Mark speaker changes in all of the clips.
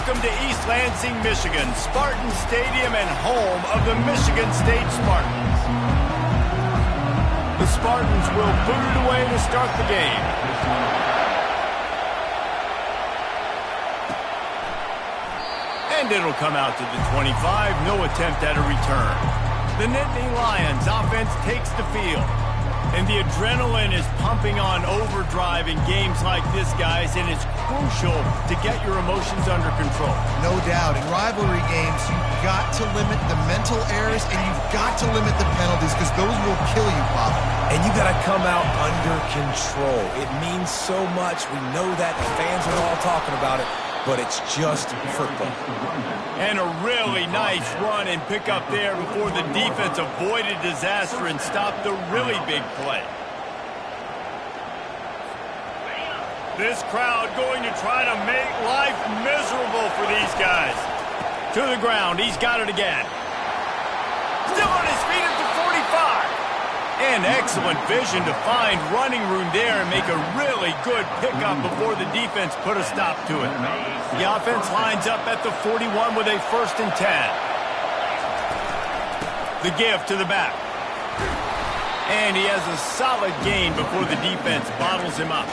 Speaker 1: Welcome to East Lansing, Michigan, Spartan Stadium and home of the Michigan State Spartans. The Spartans will boot it away to start the game. And it'll come out to the 25, no attempt at a return. The Nittany Lions offense takes the field. And the adrenaline is pumping on overdrive in games like this, guys, and it's crucial to get your emotions under control.
Speaker 2: No doubt. In rivalry games, you've got to limit the mental errors and you've got to limit the penalties because those will kill you, Bob.
Speaker 3: And you got to come out under control. It means so much. We know that. The fans are all talking about it. But it's just football.
Speaker 1: And a really nice run and pick up there before the defense avoided disaster and stopped the really big play. This crowd going to try to make life miserable for these guys. To the ground, he's got it again. Still on his feet at the 45. And excellent vision to find running room there and make a really good pickup before the defense put a stop to it. The offense lines up at the 41 with a 1st and 10. The give to the back. And he has a solid gain before the defense bottles him up.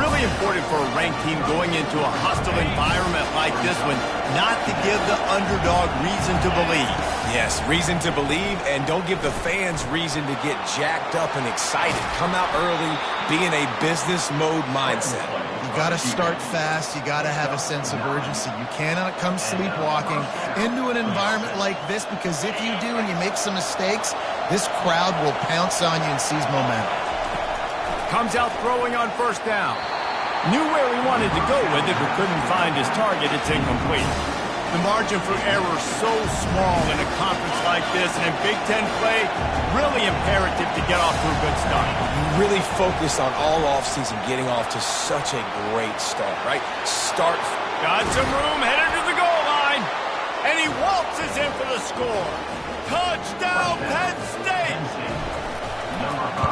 Speaker 1: Really important for a ranked team going into a hostile environment like this one not to give the underdog reason to believe.
Speaker 3: Yes, reason to believe, and don't give the fans reason to get jacked up and excited. Come out early, be in a business mode mindset.
Speaker 2: You got to start fast. You got to have a sense of urgency. You cannot come sleepwalking into an environment like this because if you do and you make some mistakes, this crowd will pounce on you and seize momentum.
Speaker 1: Comes out throwing on 1st down. Knew where he wanted to go with it, but couldn't find his target. It's incomplete. The margin for error so small in a conference like this, and in Big Ten play, really imperative to get off to a good start.
Speaker 3: You really focus on all offseason getting off to such a great start, right? Start.
Speaker 1: Got some room, headed to the goal line, and he waltzes in for the score. Touchdown, Penn State!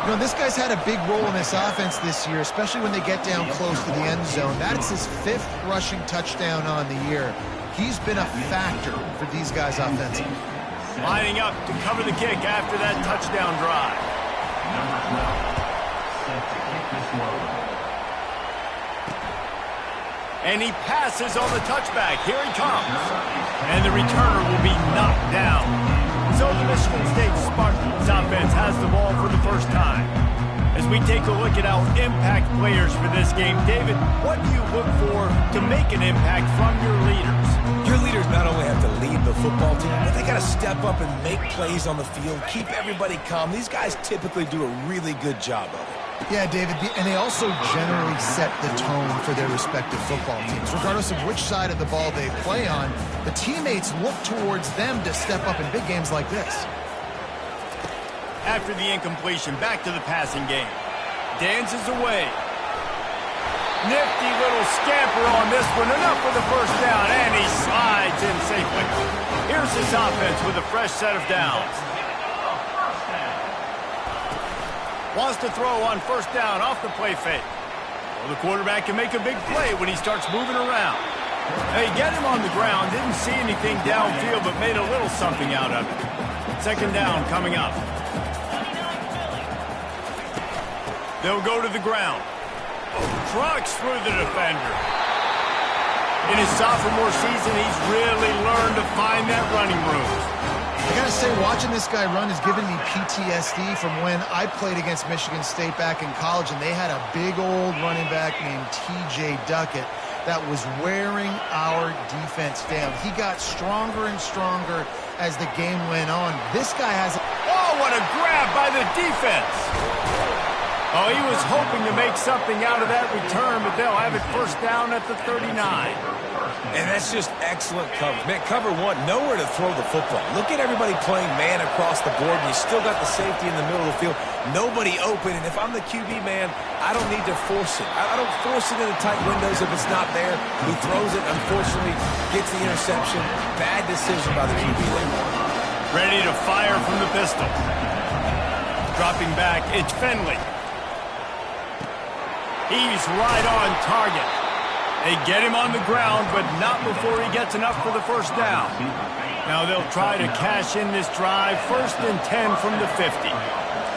Speaker 2: You know, this guy's had a big role in this offense this year, especially when they get down close to the end zone. That's his 5th rushing touchdown on the year. He's been a factor for these guys offensively.
Speaker 1: Lining up to cover the kick after that touchdown drive. And he passes on the touchback. Here he comes. And the returner will be knocked down. So the Michigan State Spartans offense has the ball for the first time. As we take a look at our impact players for this game, David, what do you look for to make an impact from your leaders?
Speaker 3: Your leaders not only have to lead the football team, but they got to step up and make plays on the field, keep everybody calm. These guys typically do a really good job of it.
Speaker 2: Yeah, David, and they also generally set the tone for their respective football teams. Regardless of which side of the ball they play on, the teammates look towards them to step up in big games like this.
Speaker 1: After the incompletion, back to the passing game. Dances away. Nifty little scamper on this one. Enough for the 1st down, and he slides in safely. Here's his offense with a fresh set of downs. Wants to throw on 1st down off the play fake. Well, the quarterback can make a big play when he starts moving around. They get him on the ground, didn't see anything downfield, but made a little something out of it. 2nd down coming up. They'll go to the ground. Trucks through the defender. In his sophomore season, he's really learned to find that running room.
Speaker 2: I gotta say, watching this guy run has given me PTSD from when I played against Michigan State back in college, and they had a big old running back named T.J. Duckett that was wearing our defense down. He got stronger and stronger as the game went on. This guy has a...
Speaker 1: Oh, what a grab by the defense! Oh, he was hoping to make something out of that return, but they'll have it 1st down at the 39.
Speaker 3: And that's just excellent coverage. Man, cover one, nowhere to throw the football. Look at everybody playing man across the board, and you still got the safety in the middle of the field. Nobody open, and if I'm the QB, man, I don't need to force it. I don't force it into tight windows if it's not there. He throws it, unfortunately, gets the interception. Bad decision by the QB there.
Speaker 1: Ready to fire from the pistol. Dropping back, it's Finley. He's right on target. They get him on the ground, but not before he gets enough for the first down. Now they'll try to cash in this drive, 1st and 10 from the 50.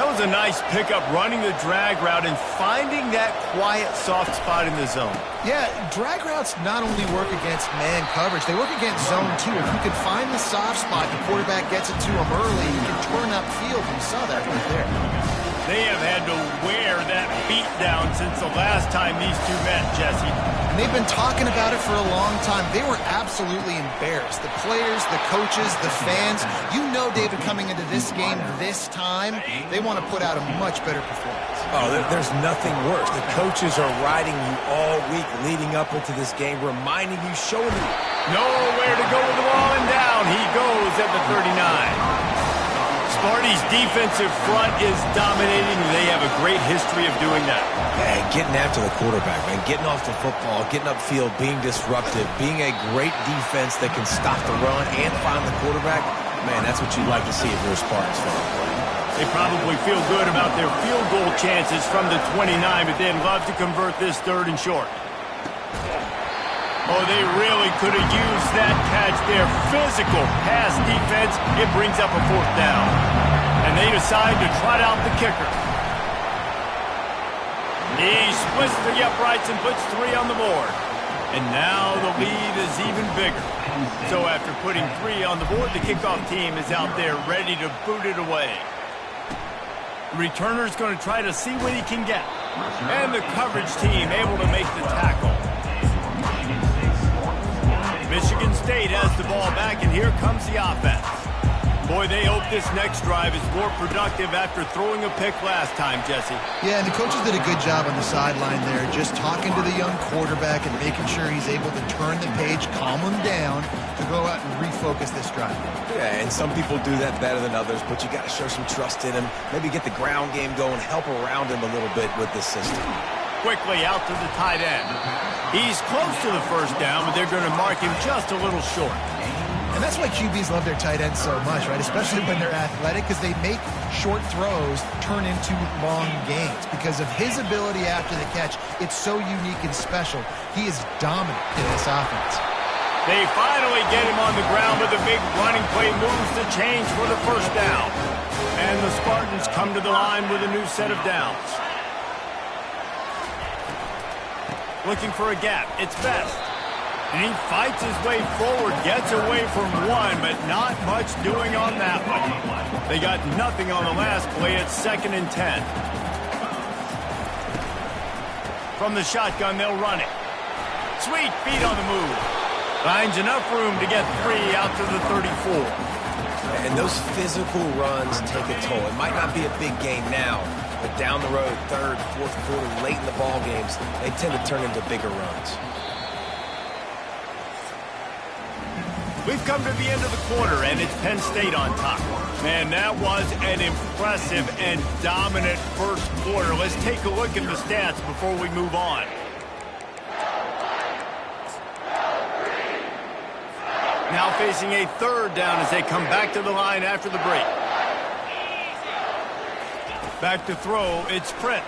Speaker 1: That was a nice pickup, running the drag route and finding that quiet, soft spot in the zone.
Speaker 2: Yeah, drag routes not only work against man coverage, they work against zone too. If you can find the soft spot, the quarterback gets it to him early, you can turn upfield. You saw that right there.
Speaker 1: They have had to wear that beat down since the last time these two met, Jesse.
Speaker 2: And they've been talking about it for a long time. They were absolutely embarrassed. The players, the coaches, the fans. You know, David, coming into this game this time, they want to put out a much better performance.
Speaker 3: Oh, there's nothing worse. The coaches are riding you all week leading up into this game, reminding you, showing you.
Speaker 1: Nowhere to go with the ball, and down he goes at the 39. Sparty's defensive front is dominating. They have a great history of doing that.
Speaker 3: Man, getting after the quarterback, man, getting off the football, getting upfield, being disruptive, being a great defense that can stop the run and find the quarterback. Man, that's what you'd like to see if you're a Spartans fan.
Speaker 1: They probably feel good about their field goal chances from the 29, but they'd love to convert this 3rd and short. Oh, they really could have used that catch there. Physical pass defense. It brings up a 4th down. And they decide to trot out the kicker. He splits the uprights and puts 3 on the board. And now the lead is even bigger. So after putting 3 on the board, the kickoff team is out there ready to boot it away. The returner's going to try to see what he can get. And the coverage team able to make the tackle. Michigan State has the ball back, and here comes the offense. Boy, they hope this next drive is more productive after throwing a pick last time, Jesse.
Speaker 2: Yeah, and the coaches did a good job on the sideline there, just talking to the young quarterback and making sure he's able to turn the page, calm him down, to go out and refocus this drive.
Speaker 3: Yeah, and some people do that better than others, but you got to show some trust in him, maybe get the ground game going, help around him a little bit with this system.
Speaker 1: Quickly out to the tight end. He's close to the first down, but they're going to mark him just a little short.
Speaker 2: And that's why QBs love their tight ends so much, right? Especially when they're athletic, because they make short throws turn into long gains. Because of his ability after the catch, it's so unique and special. He is dominant in this offense.
Speaker 1: They finally get him on the ground, but the big running play moves the change for the first down. And the Spartans come to the line with a new set of downs. Looking for a gap. It's Best. And he fights his way forward, gets away from one, but not much doing on that one. They got nothing on the last play. It's 2nd and 10. From the shotgun, they'll run it. Sweet feet on the move. Finds enough room to get 3 out to the 34.
Speaker 3: And those physical runs take a toll. It might not be a big gain now, but down the road, 3rd, 4th quarter, late in the ball games, they tend to turn into bigger runs.
Speaker 1: We've come to the end of the quarter, and it's Penn State on top. Man, that was an impressive and dominant first quarter. Let's take a look at the stats before we move on. Now facing a 3rd down as they come back to the line after the break. Back to throw, it's Prince.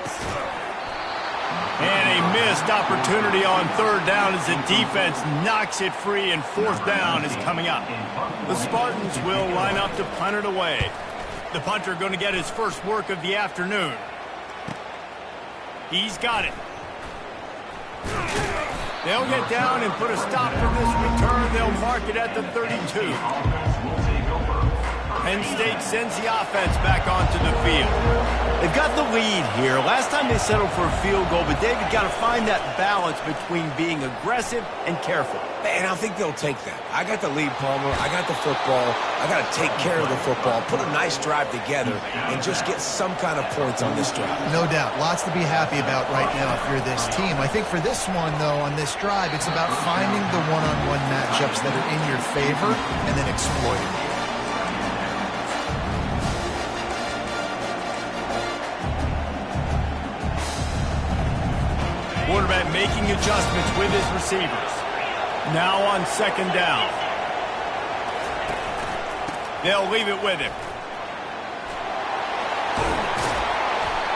Speaker 1: And a missed opportunity on 3rd down as the defense knocks it free, and 4th down is coming up. The Spartans will line up to punt it away. The punter going to get his first work of the afternoon. He's got it. They'll get down and put a stop to this return. They'll mark it at the 32. Penn State sends the offense back onto the field. They've got the lead here. Last time they settled for a field goal, but David got to find that balance between being aggressive and careful.
Speaker 3: And I think they'll take that. I got the lead, Palmer. I got the football. I got to take care of the football, put a nice drive together, and just get some kind of points on this drive.
Speaker 2: No doubt. Lots to be happy about right now if you're this team. I think for this one, though, on this drive, it's about finding the one-on-one matchups that are in your favor and then exploiting them.
Speaker 1: Quarterback making adjustments with his receivers. Now on 2nd down. They'll leave it with him.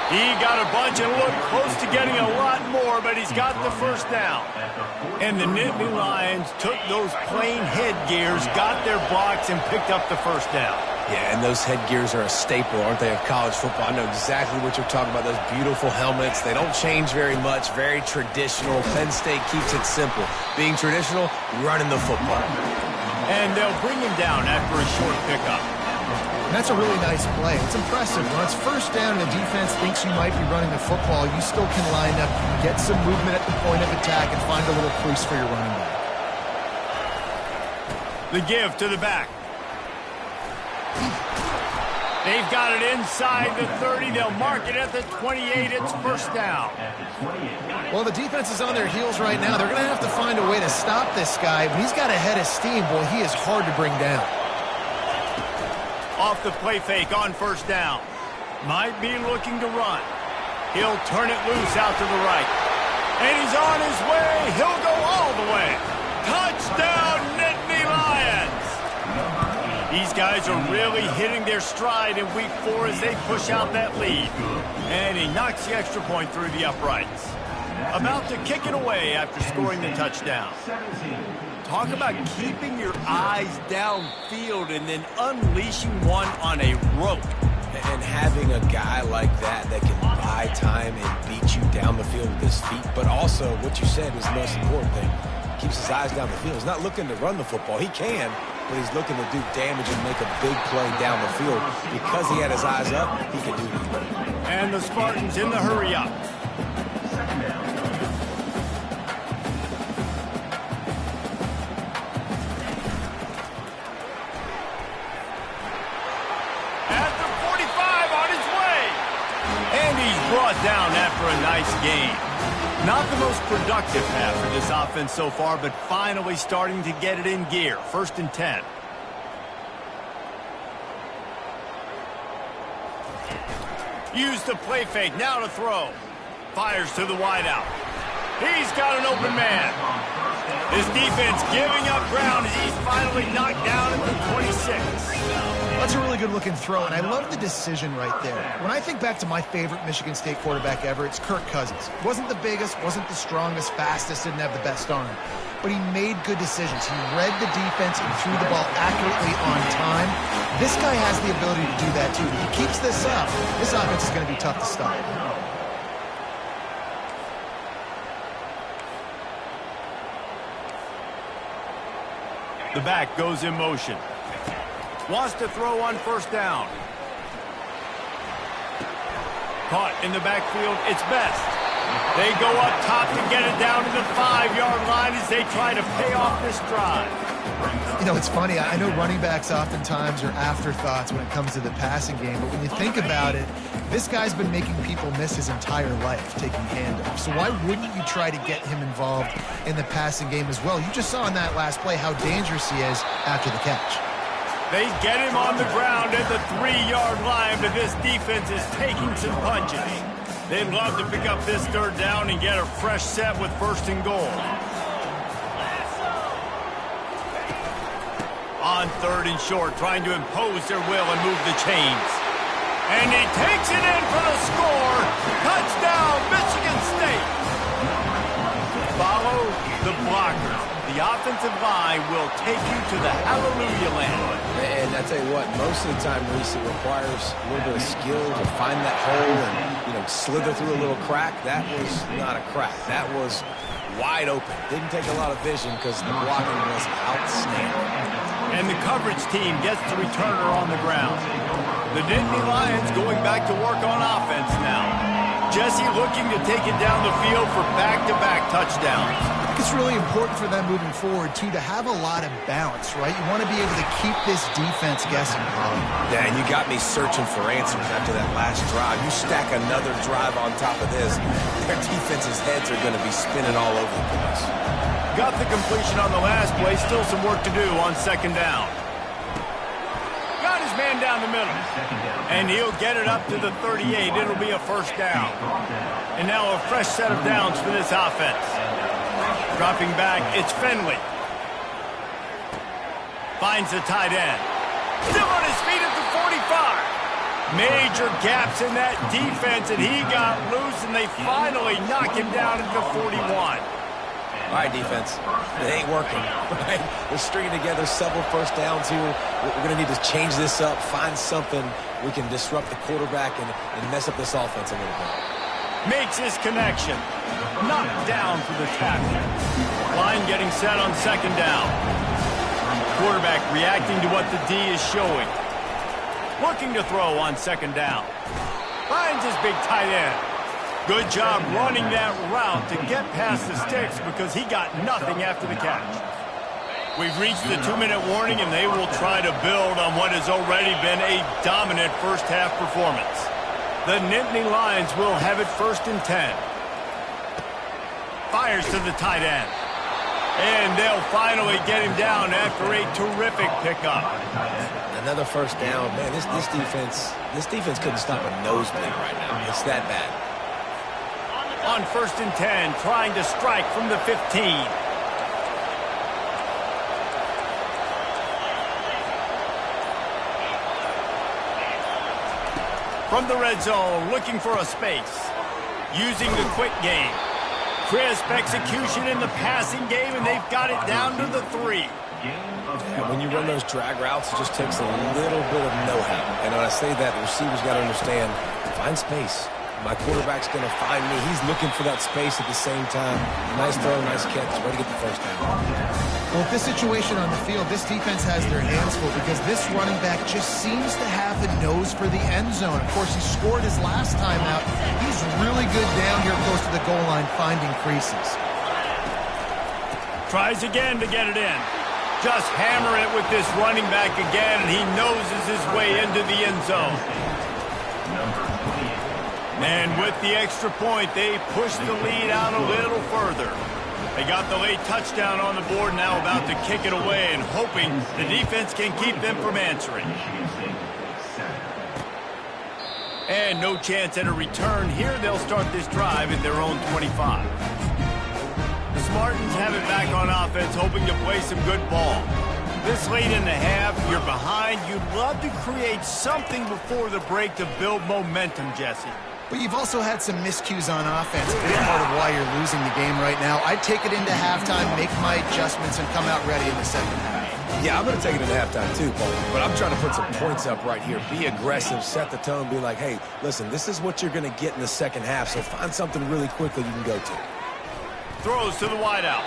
Speaker 1: He got a bunch and looked close to getting a lot more, but he's got the first down. And the Nittany Lions took those plain headgears, got their blocks, and picked up the first down.
Speaker 3: Yeah, and those headgears are a staple, aren't they, of college football? I know exactly what you're talking about, those beautiful helmets. They don't change very much, very traditional. Penn State keeps it simple. Being traditional, running the football.
Speaker 1: And they'll bring him down after a short pickup.
Speaker 2: And that's a really nice play. It's impressive. When it's first down and the defense thinks you might be running the football, you still can line up, get some movement at the point of attack, and find a little crease for your running back.
Speaker 1: The give to the back. They've got it inside the 30. They'll mark it at the 28. It's first down.
Speaker 2: Well, the defense is on their heels right now. They're going to have to find a way to stop this guy. When he's got a head of steam, boy, he is hard to bring down.
Speaker 1: Off the play fake on first down. Might be looking to run. He'll turn it loose out to the right. And he's on his way. He'll go all the way. Touchdown, Nittany Lions! These guys are really hitting their stride in week 4 as they push out that lead. And he knocks the extra point through the uprights. About to kick it away after scoring the touchdown. Talk about keeping your eyes downfield and then unleashing one on a rope.
Speaker 3: And having a guy like that can buy time and beat you down the field with his feet. But also, what you said was the most important thing. Keeps his eyes down the field. He's not looking to run the football. He can, but he's looking to do damage and make a big play down the field. Because he had his eyes up, he could do that.
Speaker 1: And the Spartans in the hurry up. At the 45 on his way. And he's brought down after a nice gain. Not the most productive half for this offense so far, but finally starting to get it in gear. 1st and 10. Use the play fake, now to throw. Fires to the wideout. He's got an open man. This defense giving up ground as he's finally knocked down at the 26.
Speaker 2: That's a really good-looking throw, and I love the decision right there. When I think back to my favorite Michigan State quarterback ever, it's Kirk Cousins. Wasn't the biggest, wasn't the strongest, fastest, didn't have the best arm. But he made good decisions. He read the defense and threw the ball accurately on time. This guy has the ability to do that, too. If he keeps this up, this offense is going to be tough to stop.
Speaker 1: The back goes in motion. Wants to throw on first down. Caught in the backfield, it's Best. They go up top to get it down to the 5-yard line as they try to pay off this drive.
Speaker 2: You know, it's funny. I know running backs oftentimes are afterthoughts when it comes to the passing game, but when you think about it, this guy's been making people miss his entire life taking handoffs. So why wouldn't you try to get him involved in the passing game as well? You just saw in that last play how dangerous he is after the catch.
Speaker 1: They get him on the ground at the 3-yard line, but this defense is taking some punches. They'd love to pick up this 3rd down and get a fresh set with 1st and goal. On 3rd and short, trying to impose their will and move the chains. And he takes it in for the score. Touchdown, Michigan State. Follow the blockers. The offensive line will take you to the hallelujah land.
Speaker 3: And I tell you what, most of the time, Reese, it requires a little bit of skill to find that hole and, slither through a little crack. That was not a crack. That was wide open. Didn't take a lot of vision because the blocking was outstanding.
Speaker 1: And the coverage team gets the returner on the ground. The Nittany Lions going back to work on offense now. Jesse looking to take it down the field for back-to-back touchdowns.
Speaker 2: It's really important for them moving forward, too, to have a lot of balance, right? You want to be able to keep this defense guessing, Colin.
Speaker 3: Yeah, and you got me searching for answers after that last drive. You stack another drive on top of this, their defense's heads are going to be spinning all over the place.
Speaker 1: Got the completion on the last play. Still some work to do on 2nd down. Got his man down the middle. And he'll get it up to the 38. It'll be a 1st down. And now a fresh set of downs for this offense. Dropping back, it's Finley. Finds the tight end. Still on his feet at the 45. Major gaps in that defense, and he got loose, and they finally knock him down at the 41.
Speaker 3: All right, defense. It ain't working. Right? We're stringing together several first downs here. We're going to need to change this up, find something we can disrupt the quarterback and mess up this offense a little bit.
Speaker 1: Makes his connection. Knocked down for the tackle. Line getting set on second down. Quarterback reacting to what the D is showing. Looking to throw on second down. Finds his big tight end. Good job running that route to get past the sticks because he got nothing after the catch. We've reached the 2-minute warning, and they will try to build on what has already been a dominant first-half performance. The Nittany Lions will have it 1st and 10. Fires to the tight end. And they'll finally get him down after a terrific pickup.
Speaker 3: Another first down. Man, this defense couldn't stop a nosebleed right now. It's that bad.
Speaker 1: On 1st and 10, trying to strike from the 15. From the red zone, looking for a space. Using the quick game. Crisp execution in the passing game, and they've got it down to the 3.
Speaker 3: And when you run those drag routes, it just takes a little bit of know-how. And when I say that, the receiver's got to understand, find space. My quarterback's going to find me. He's looking for that space at the same time. Nice throw, nice catch. Way to get the first down.
Speaker 2: Well, with this situation on the field, this defense has their hands full because this running back just seems to have the nose for the end zone. Of course, he scored his last time out. He's really good down here close to the goal line, finding creases.
Speaker 1: Tries again to get it in. Just hammer it with this running back again, and he noses his way into the end zone. And with the extra point, they push the lead out a little further. They got the late touchdown on the board, now about to kick it away and hoping the defense can keep them from answering. And no chance at a return here. They'll start this drive at their own 25. The Spartans have it back on offense, hoping to play some good ball. This late in the half, you're behind. You'd love to create something before the break to build momentum, Jesse.
Speaker 2: But you've also had some miscues on offense. Big part of why you're losing the game right now. I'd take it into halftime, make my adjustments, and come out ready in the second half.
Speaker 3: Yeah, I'm going to take it into halftime too, Paul. But I'm trying to put some points up right here. Be aggressive, set the tone, be like, hey, listen, this is what you're going to get in the second half, so find something really quickly you can go to.
Speaker 1: Throws to the wideout.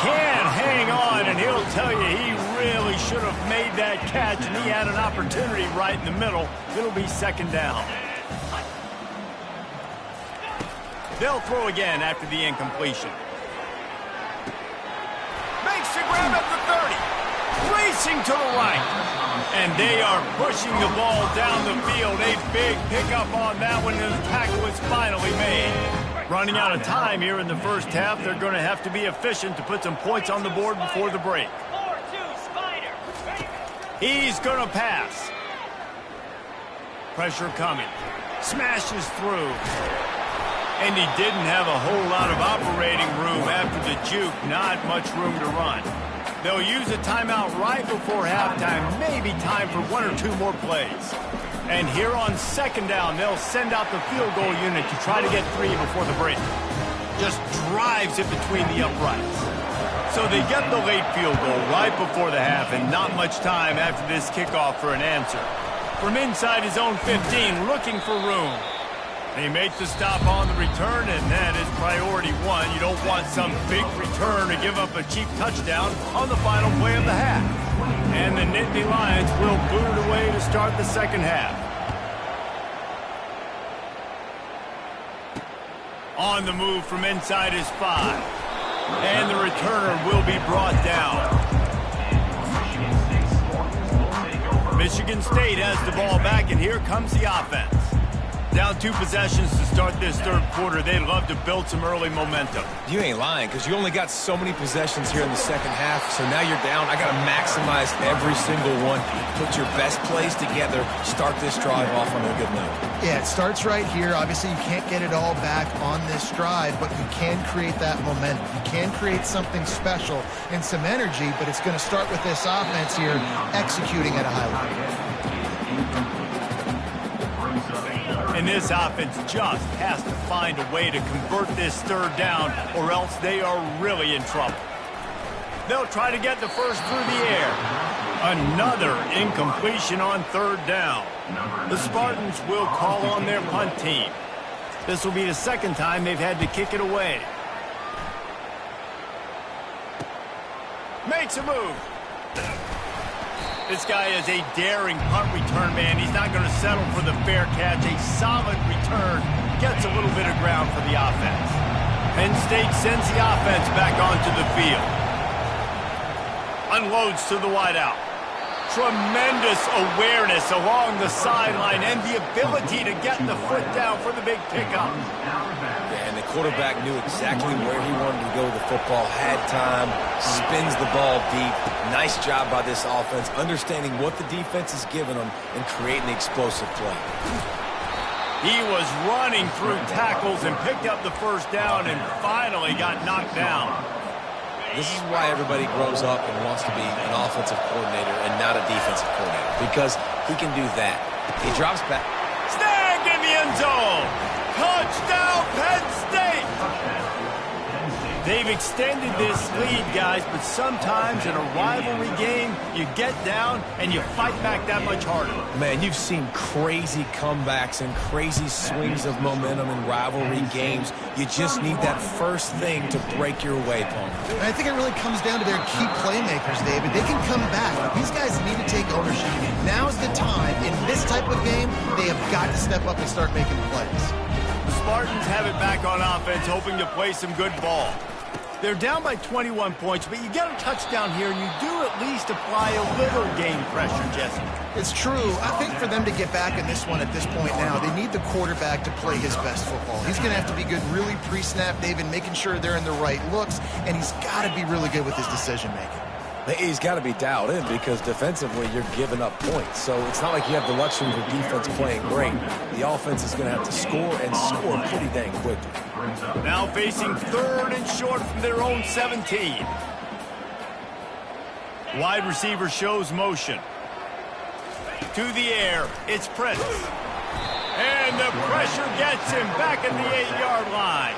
Speaker 1: Can't hang on, and he'll tell you he really should have made that catch, and he had an opportunity right in the middle. It'll be second down. They'll throw again after the incompletion. Makes the grab at the 30. Racing to the right. And they are pushing the ball down the field. A big pickup on that one, and the tackle is finally made. Running out of time here in the first half. They're going to have to be efficient to put some points on the board before the break. He's going to pass. Pressure coming. Smashes through. And he didn't have a whole lot of operating room after the juke. Not much room to run. They'll use a timeout right before halftime. Maybe time for 1 or 2 more plays. And here on second down, they'll send out the field goal unit to try to get 3 before the break. Just drives it between the uprights. So they get the late field goal right before the half, and not much time after this kickoff for an answer. From inside his own 15, looking for room. He makes the stop on the return, and that is priority 1. You don't want some big return to give up a cheap touchdown on the final play of the half. And the Nittany Lions will boot it away to start the second half. On the move from inside his 5. And the returner will be brought down. Michigan State has the ball back, and here comes the offense. Down 2 possessions to start this third quarter. They'd love to build some early momentum.
Speaker 3: You ain't lying, because you only got so many possessions here in the second half, so now you're down. I got to maximize every single one. Put your best plays together. Start this drive off on a good note.
Speaker 2: Yeah, it starts right here. Obviously, you can't get it all back on this drive, but you can create that momentum. You can create something special and some energy, but it's going to start with this offense here executing at a high level.
Speaker 1: And this offense just has to find a way to convert this third down, or else they are really in trouble. They'll try to get the first through the air. Another incompletion on third down. The Spartans will call on their punt team. This will be the second time they've had to kick it away. Makes a move. This guy is a daring punt return man. He's not going to settle for the fair catch. A solid return gets a little bit of ground for the offense. Penn State sends the offense back onto the field. Unloads to the wideout. Tremendous awareness along the sideline and the ability to get the foot down for the big pickup.
Speaker 3: Yeah, and the quarterback knew exactly where he wanted to go with the football, had time, spins the ball deep. Nice job by this offense, understanding what the defense is giving them and creating the explosive play.
Speaker 1: He was running through tackles and picked up the first down and finally got knocked down.
Speaker 3: This is why everybody grows up and wants to be an offensive coordinator and not a defensive coordinator, because he can do that. He drops back.
Speaker 1: Snagged in the end zone. Touchdown, Penn State. They've extended this lead, guys, but sometimes in a rivalry game, you get down and you fight back that much harder.
Speaker 3: Man, you've seen crazy comebacks and crazy swings of momentum in rivalry games. You just need that first thing to break your way, opponent.
Speaker 2: And I think it really comes down to their key playmakers, David. They can come back. These guys need to take ownership. Now's the time. In this type of game, they have got to step up and start making plays.
Speaker 1: The Spartans have it back on offense, hoping to play some good ball. They're down by 21 points, but you get a touchdown here, and you do at least apply a little game pressure, Jesse.
Speaker 2: It's true. I think for them to get back in this one at this point now, they need the quarterback to play his best football. He's going to have to be good really pre-snap, David, making sure they're in the right looks, and he's got to be really good with his decision-making.
Speaker 3: He's got to be dialed in because defensively you're giving up points. So it's not like you have the luxury of your defense playing great. The offense is going to have to score and score pretty dang quickly.
Speaker 1: Now facing third and short from their own 17. Wide receiver shows motion. To the air, it's Prince. And the pressure gets him back at the 8-yard line.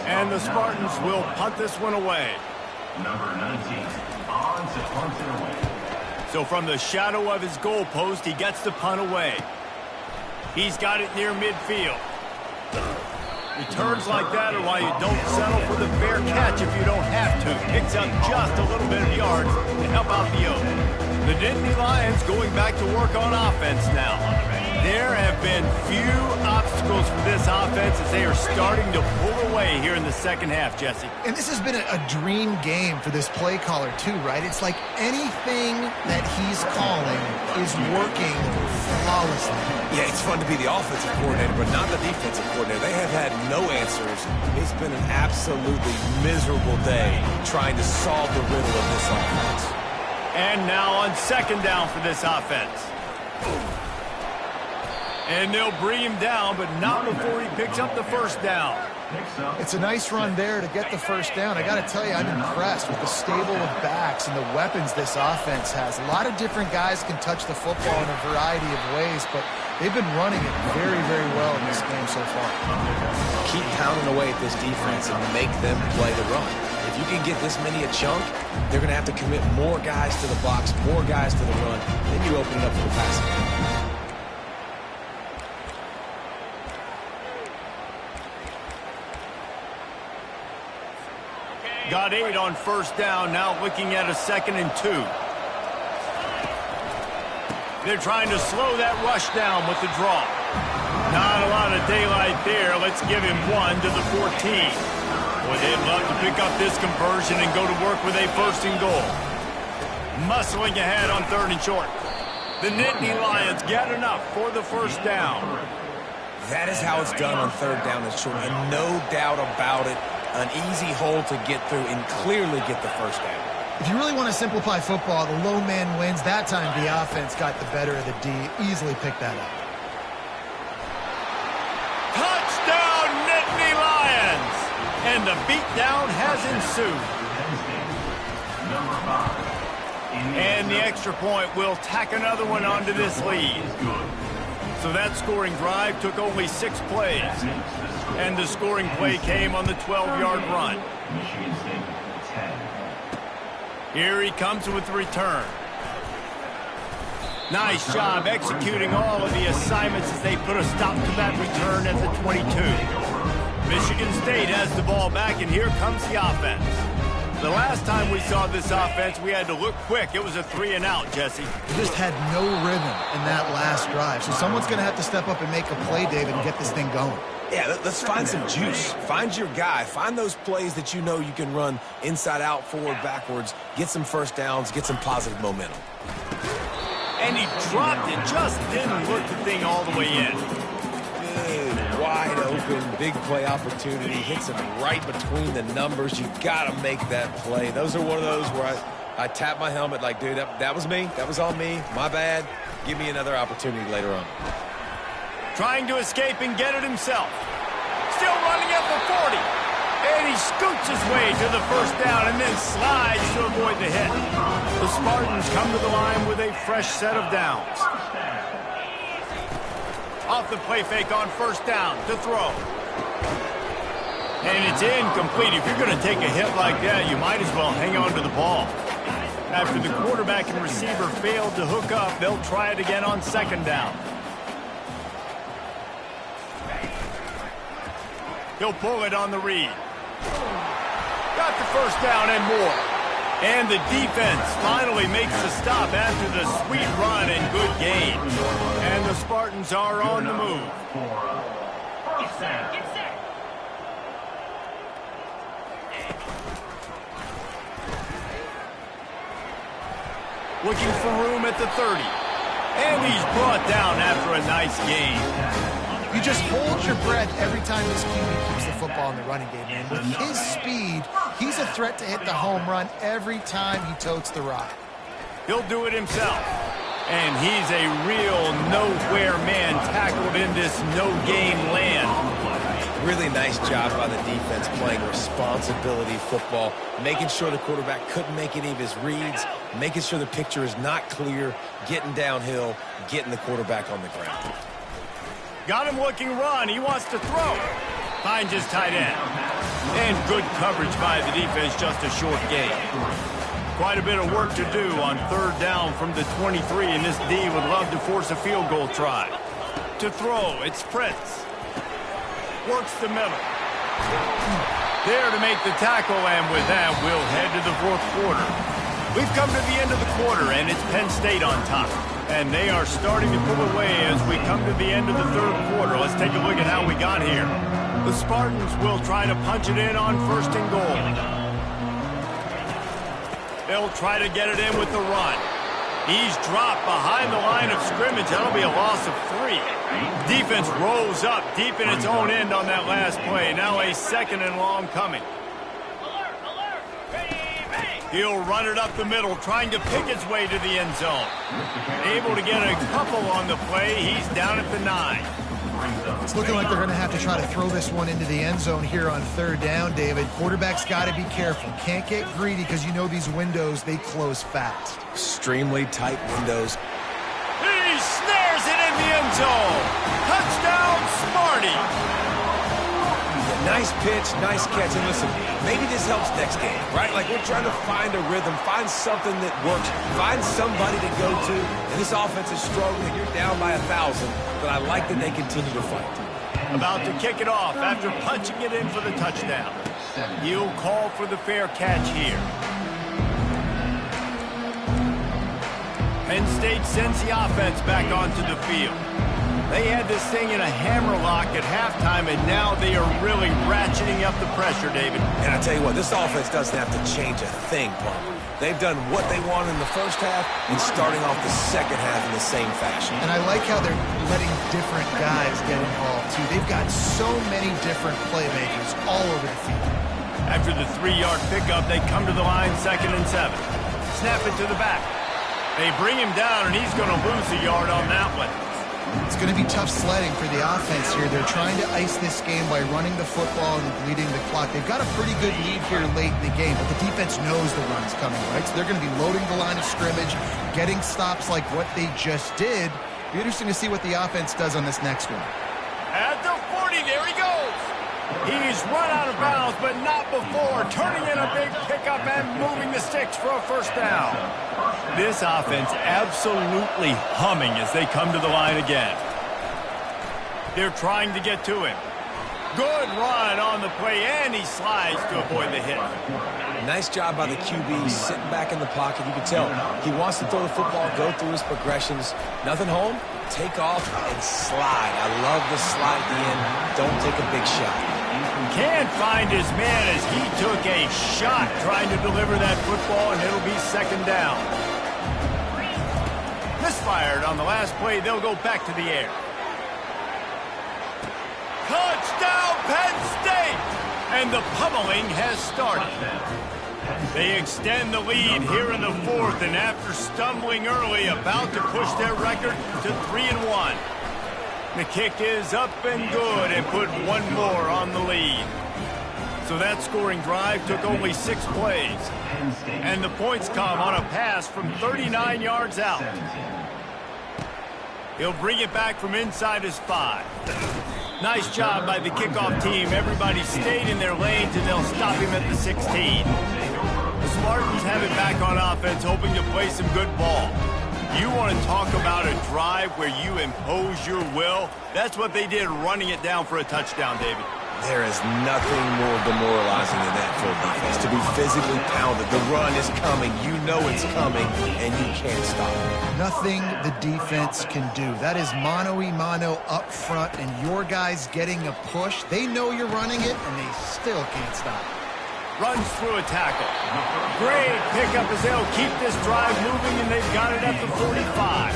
Speaker 1: And the Spartans will punt this one away.
Speaker 4: Number 19.
Speaker 1: So from the shadow of his goalpost, he gets the punt away. He's got it near midfield. Returns like that are why you don't settle for the fair catch if you don't have to. Picks up just a little bit of yards to help out the Oaks. The Nittany Lions going back to work on offense now. There have been few obstacles for this offense as they are starting to pull away here in the second half, Jesse.
Speaker 2: And this has been a dream game for this play caller, too, right? It's like anything that he's calling is working flawlessly.
Speaker 3: Yeah, it's fun to be the offensive coordinator, but not the defensive coordinator. They have had no answers. It's been an absolutely miserable day trying to solve the riddle of this offense.
Speaker 1: And now on second down for this offense. And they'll bring him down, but not before he picks up the first down.
Speaker 2: It's a nice run there to get the first down. I got to tell you, I'm impressed with the stable of backs and the weapons this offense has. A lot of different guys can touch the football in a variety of ways, but they've been running it very, very well in this game so far.
Speaker 3: Keep pounding away at this defense and make them play the run. If you can get this many a chunk, they're going to have to commit more guys to the box, more guys to the run. Then you open it up for the passing game.
Speaker 1: Got 8 on first down, now looking at a 2nd and 2. They're trying to slow that rush down with the draw. Not a lot of daylight there. Let's give him 1 to the 14. Boy, they'd love to pick up this conversion and go to work with a 1st and goal. Muscling ahead on 3rd and short. The Nittany Lions get enough for the first down.
Speaker 3: That is how it's done on 3rd down and short, and no doubt about it. An easy hole to get through and clearly get the first down.
Speaker 2: If you really want to simplify football, the low man wins. That time the offense got the better of the D. Easily picked that up.
Speaker 1: Touchdown, Nittany Lions! And the beatdown has ensued. And the extra point will tack another one onto this lead. So that scoring drive took only 6 plays. And the scoring play came on the 12-yard run.
Speaker 4: Michigan State, 10.
Speaker 1: Here he comes with the return. Nice job executing all of the assignments as they put a stop to that return at the 22. Michigan State has the ball back, and here comes the offense. The last time we saw this offense, we had to look quick. It was a 3-and-out, Jesse.
Speaker 2: They just had no rhythm in that last drive. So someone's going to have to step up and make a play, David, and get this thing going.
Speaker 3: Yeah, let's find some juice. Find your guy. Find those plays that you know you can run inside out, forward, backwards, get some first downs, get some positive momentum.
Speaker 1: And he dropped it, just didn't look the thing all the way in.
Speaker 3: Good, wide open, big play opportunity. Hits him right between the numbers. You got to make that play. Those are one of those where I tap my helmet like, dude, that was me. That was on me. My bad. Give me another opportunity later on.
Speaker 1: Trying to escape and get it himself. Still running at the 40. And he scoots his way to the first down and then slides to avoid the hit. The Spartans come to the line with a fresh set of downs. Off the play fake on first down to throw. And it's incomplete. If you're going to take a hit like that, you might as well hang on to the ball. After the quarterback and receiver failed to hook up, they'll try it again on second down. He'll pull it on the read. Got the first down and more. And the defense finally makes the stop after the sweet run and good gain. And the Spartans are on the move. Looking for room at the 30. And he's brought down after a nice gain.
Speaker 2: You just hold your breath every time this QB keeps the football in the running game, man. With his speed, he's a threat to hit the home run every time he totes the rock.
Speaker 1: He'll do it himself. And he's a real nowhere man tackled in this no-game land.
Speaker 3: Really nice job by the defense playing responsibility football, making sure the quarterback couldn't make any of his reads, making sure the picture is not clear, getting downhill, getting the quarterback on the ground.
Speaker 1: Got him looking run. He wants to throw. Finds his tight end. And good coverage by the defense, just a short gain. Quite a bit of work to do on third down from the 23, and this D would love to force a field goal try. To throw, it's Prince. Works the middle. There to make the tackle, and with that, we'll head to the fourth quarter. We've come to the end of the quarter, and it's Penn State on top. And they are starting to pull away as we come to the end of the third quarter. Let's take a look at how we got here. The Spartans will try to punch it in on first and goal. They'll try to get it in with the run. He's dropped behind the line of scrimmage. That'll be a loss of 3. Defense rolls up deep in its own end on that last play. Now a second and long coming. He'll run it up the middle, trying to pick his way to the end zone. Able to get a couple on the play. He's down at the 9.
Speaker 2: It's looking like they're going to have to try to throw this one into the end zone here on third down, David. Quarterback's got to be careful. Can't get greedy because you know these windows, they close fast.
Speaker 3: Extremely tight windows.
Speaker 1: He snares it in the end zone. Touchdown, Sparty.
Speaker 3: Nice pitch, nice catch. And listen, maybe this helps next game, right? Like we're trying to find a rhythm, find something that works, find somebody to go to. And this offense is struggling. You're down by 1,000, but I like that they continue to fight.
Speaker 1: About to kick it off after punching it in for the touchdown. He'll call for the fair catch here. Penn State sends the offense back onto the field. They had this thing in a hammerlock at halftime, and now they are really ratcheting up the pressure, David.
Speaker 3: And I tell you what, this offense doesn't have to change a thing, Palmer. They've done what they want in the first half and starting off the second half in the same fashion.
Speaker 2: And I like how they're letting different guys get involved, too. They've got so many different playmakers all over the field.
Speaker 1: After the 3-yard pickup, they come to the line 2nd and 7. Snap it to the back. They bring him down, and he's going to lose a yard on that one.
Speaker 2: It's going to be tough sledding for the offense here. They're trying to ice this game by running the football and bleeding the clock. They've got a pretty good lead here late in the game, but the defense knows the run's coming, right? So they're going to be loading the line of scrimmage, getting stops like what they just did, Be interesting to see what the offense does on this next one.
Speaker 1: At the 40, there he goes. He's run out of bounds, but not before turning in a big pickup and moving the sticks for a first down. This offense absolutely humming as they come to the line again. They're trying to get to him. Good run on the play, and he slides to avoid the hit.
Speaker 3: Nice job by the QB, sitting back in the pocket. You can tell he wants to throw the football, go through his progressions. Nothing home, take off, and slide. I love the slide at the end. Don't take a big shot.
Speaker 1: Can't find his man as he took a shot trying to deliver that football, and it'll be second down. Misfired on the last play. They'll go back to the air. Touchdown, Penn State! And the pummeling has started. They extend the lead here in the fourth, and after stumbling early, about to push their record to 3-1. The kick is up and good and put one more on the lead. So that scoring drive took only 6 plays. And the points come on a pass from 39 yards out. He'll bring it back from inside his 5. Nice job by the kickoff team. Everybody stayed in their lanes, and they'll stop him at the 16. The Spartans have it back on offense, hoping to play some good ball. You want to talk about a drive where you impose your will? That's what they did, running it down for a touchdown, David.
Speaker 3: There is nothing more demoralizing than that for a defense, to be physically pounded. The run is coming. You know it's coming, and you can't stop it.
Speaker 2: Nothing the defense can do. That is mano-a-mano up front, and your guys getting a push. They know you're running it, and they still can't stop it.
Speaker 1: Runs through a tackle. Great pickup as they'll keep this drive moving, and they've got it at the 45.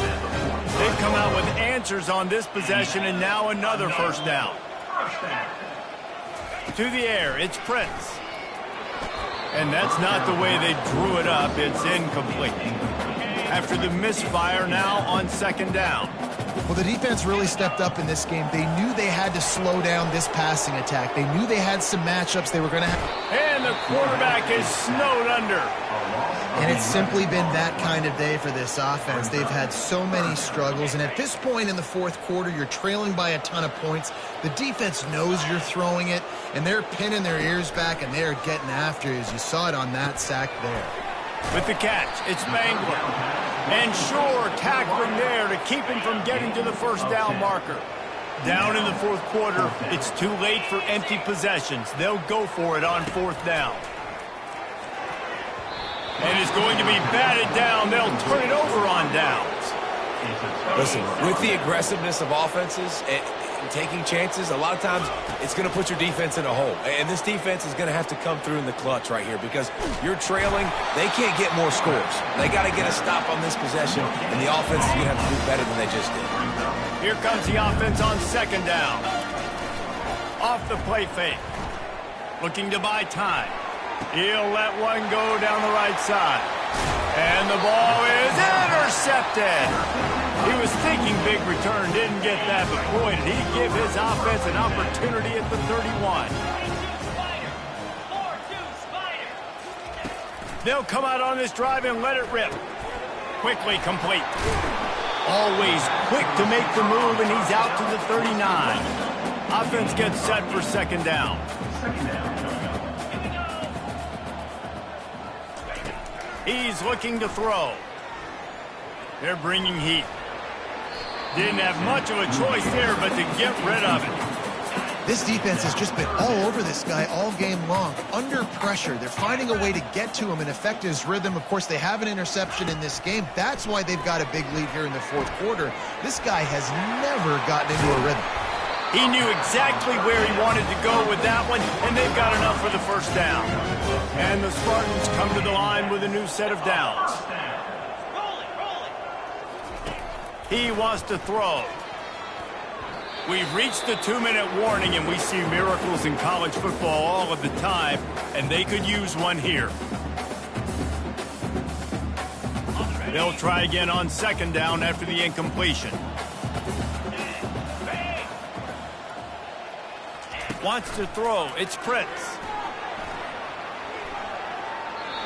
Speaker 1: They've come out with answers on this possession, and now another first down. To the air, it's Prince. And that's not the way they drew it up. It's incomplete. After the misfire, now on second down.
Speaker 2: Well, the defense really stepped up in this game. They knew they had to slow down this passing attack. They knew they had some matchups they were going to have.
Speaker 1: And the quarterback is snowed under.
Speaker 2: And it's simply been that kind of day for this offense. They've had so many struggles, and at this point in the fourth quarter, you're trailing by a ton of points. The defense knows you're throwing it, and they're pinning their ears back, and they're getting after you, as you saw it on that sack there.
Speaker 1: With the catch, it's Mangler. And Shore tackling there to keep him from getting to the first down marker. Down in the fourth quarter, it's too late for empty possessions. They'll go for it on fourth down. And it's going to be batted down. They'll turn it over on downs.
Speaker 3: Listen, with the aggressiveness of offenses and taking chances, a lot of times it's going to put your defense in a hole. And this defense is going to have to come through in the clutch right here because you're trailing. They can't get more scores. They got to get a stop on this possession, and the offense is going to have to do better than they just did.
Speaker 1: Here comes the offense on second down. Off the play fake. Looking to buy time. He'll let one go down the right side. And the ball is intercepted. He was thinking big return, didn't get that, but boy, did he give his offense an opportunity at the 31. They'll come out on this drive and let it rip. Quickly complete. Always quick to make the move, and he's out to the 39. Offense gets set for second down. He's looking to throw. They're bringing heat. Didn't have much of a choice there, but to get rid of it.
Speaker 2: This defense has just been all over this guy all game long. Under pressure, they're finding a way to get to him and affect his rhythm. Of course, they have an interception in this game. That's why they've got a big lead here in the fourth quarter. This guy has never gotten into a rhythm.
Speaker 1: He knew exactly where he wanted to go with that one, and they've got enough for the first down. And the Spartans come to the line with a new set of downs. He wants to throw. We've reached the 2-minute warning, and we see miracles in college football all of the time, and they could use one here. They'll try again on second down after the incompletion. Wants to throw. It's Prince.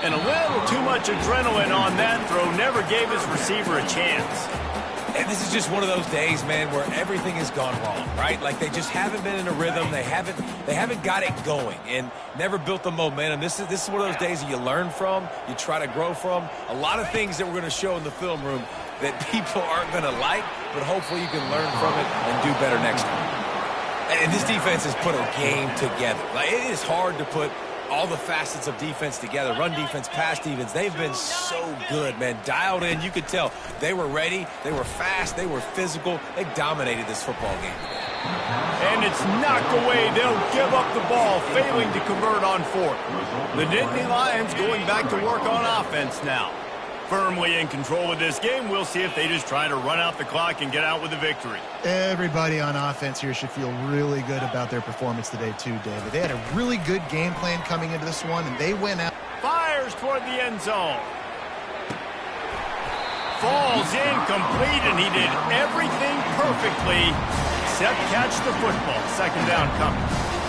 Speaker 1: And a little too much adrenaline on that throw. Never gave his receiver a chance.
Speaker 3: And this is just one of those days, man, where everything has gone wrong, right? Like they just haven't been in a rhythm. They haven't got it going and never built the momentum. This is one of those days that you learn from, you try to grow from. A lot of things that we're going to show in the film room that people aren't going to like, but hopefully you can learn from it and do better next time. And this defense has put a game together. Like, it is hard to put all the facets of defense together. Run defense, pass defense. They've been so good, man. Dialed in. You could tell they were ready. They were fast. They were physical. They dominated this football game.
Speaker 1: And it's knocked away. They'll give up the ball, failing to convert on fourth. The Nittany Lions going back to work on offense now. Firmly in control of this game. We'll see if they just try to run out the clock and get out with a victory.
Speaker 2: Everybody on offense here should feel really good about their performance today too, David. They had a really good game plan coming into this one, and they went out.
Speaker 1: Fires toward the end zone. Falls incomplete, and he did everything perfectly except catch the football. Second down coming.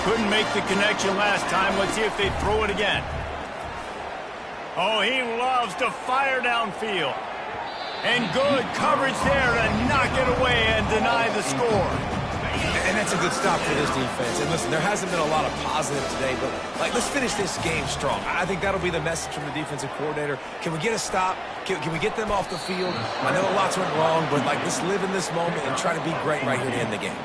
Speaker 1: Couldn't make the connection last time. Let's see if they throw it again. Oh, he loves to fire downfield. And good coverage there to knock it away and deny the score.
Speaker 3: And that's a good stop for this defense. And listen, there hasn't been a lot of positive today, but let's finish this game strong. I think that'll be the message from the defensive coordinator. Can we get a stop? Can we get them off the field? I know lots went wrong, but let's live in this moment and try to be great right here to end the game.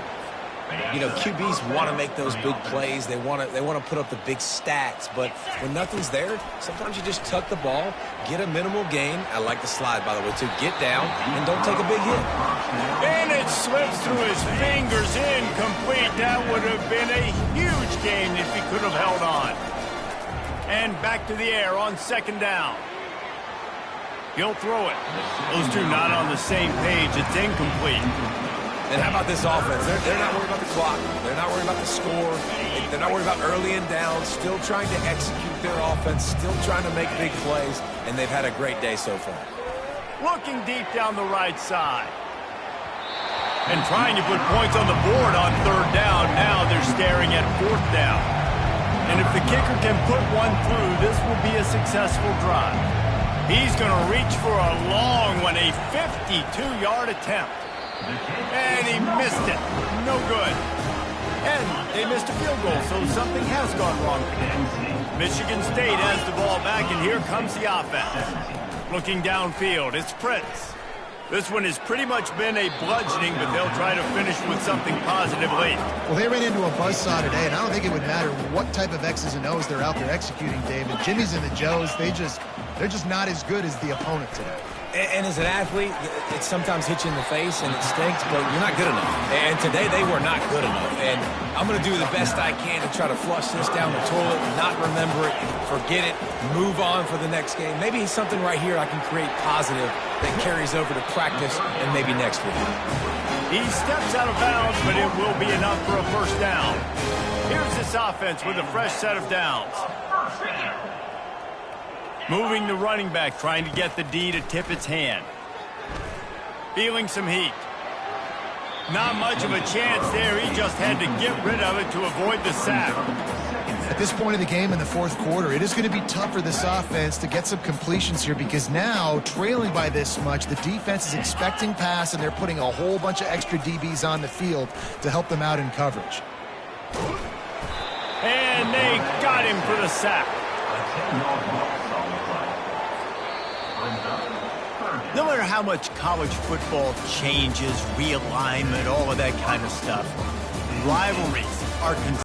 Speaker 3: You know, QBs want to make those big plays. They want to put up the big stats. But when nothing's there, sometimes you just tuck the ball, get a minimal gain. I like the slide, by the way, too. Get down and don't take a big hit.
Speaker 1: And it slips through his fingers, incomplete. That would have been a huge gain if he could have held on. And back to the air on second down. He'll throw it. Those two not on the same page. It's incomplete.
Speaker 3: And how about this offense? They're not worried about the clock. They're not worried about the score. They're not worried about early and down. Still trying to execute their offense. Still trying to make big plays. And they've had a great day so far.
Speaker 1: Looking deep down the right side. And trying to put points on the board on third down. Now they're staring at fourth down. And if the kicker can put one through, this will be a successful drive. He's going to reach for a long one, a 52-yard attempt. And he missed it. No good. And they missed a field goal, so something has gone wrong today. Michigan State has the ball back, and here comes the offense. Looking downfield, it's Prince. This one has pretty much been a bludgeoning, but they'll try to finish with something positive late.
Speaker 2: Well, they ran into a buzzsaw today, and I don't think it would matter what type of X's and O's they're out there executing, David. Jimmy's and the Joes, they're just not as good as the opponent today.
Speaker 3: And as an athlete, it sometimes hits you in the face and it stinks, but you're not good enough. And today they were not good enough. And I'm going to do the best I can to try to flush this down the toilet, not remember it, forget it, move on for the next game. Maybe something right here I can create positive that carries over to practice and maybe next week.
Speaker 1: He steps out of bounds, but it will be enough for a first down. Here's this offense with a fresh set of downs. Moving the running back, trying to get the D to tip its hand. Feeling some heat. Not much of a chance there. He just had to get rid of it to avoid the sack.
Speaker 2: At this point of the game in the fourth quarter, it is going to be tough for this offense to get some completions here because now, trailing by this much, the defense is expecting pass, and they're putting a whole bunch of extra DBs on the field to help them out in coverage.
Speaker 1: And they got him for the sack. No matter how much college football changes, realignment, all of that kind of stuff, rivalries are